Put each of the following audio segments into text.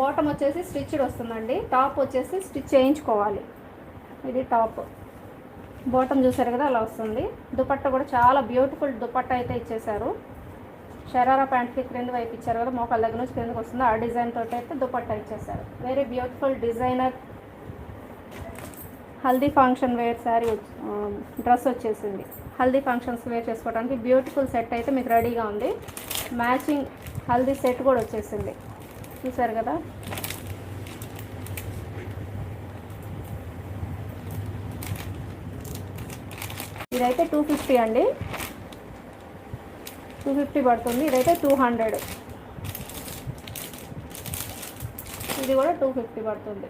Bottom వచ్చేసి stitched వస్తుందండి. Top వచ్చేసి స్టిచ్ చేయించుకోవాలి. ఇది టాప్. బాటమ్ చూసారు కదా అలా వస్తుంది. దుపట్టా కూడా చాలా బ్యూటిఫుల్ దుపట్టా అయితే ఇచ్చేసారు. షరారా ప్యాంట్కి క్రింద వైపు ఇచ్చారు కదా, మోకాళ్ళ దగ్గర నుంచి క్రిందకి వస్తుంది. ఆ డిజైన్ తోటి అయితే దుపట్టా ఇచ్చేసారు. Very beautiful designer haldi function wear sari dress వచ్చేసింది. హల్దీ ఫంక్షన్స్ వేర్ చేసుకోవడానికి బ్యూటిఫుల్ సెట్ అయితే మీకు రెడీగా ఉంది. మ్యాచింగ్ హల్దీ సెట్ కూడా వచ్చేసింది. చూసారు కదా. ఇదైతే 250 అండి. 250 పడుతుంది. ఇదైతే 200. ఇది కూడా 250 పడుతుంది.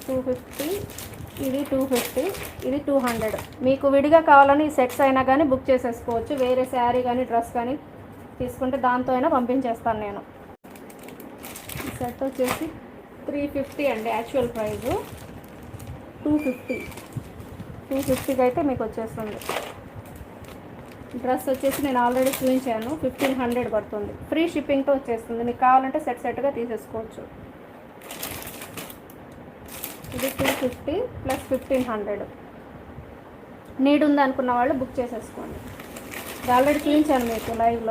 250, ఇది 250, ఇది 200. మీకు విడిగా కావాలని సెట్స్ అయినా కానీ బుక్ చేసేసుకోవచ్చు. వేరే శారీ కానీ డ్రెస్ కానీ తీసుకుంటే దాంతో అయినా పంపించేస్తాను నేను. ఈ సెట్ వచ్చేసి 350 అండి. యాక్చువల్ ప్రైజు 250కి అయితే మీకు వచ్చేస్తుంది. డ్రెస్ వచ్చేసి నేను ఆల్రెడీ చూపించాను. 1500 పడుతుంది. ఫ్రీ షిప్పింగ్తో వచ్చేస్తుంది. మీకు కావాలంటే సెట్గా తీసేసుకోవచ్చు. ఇది 250 ప్లస్ 1500. నీడ్ ఉంది అనుకున్న వాళ్ళు బుక్ చేసేసుకోండి. ఆల్రెడీ చూపించాను మీకు లైవ్లో.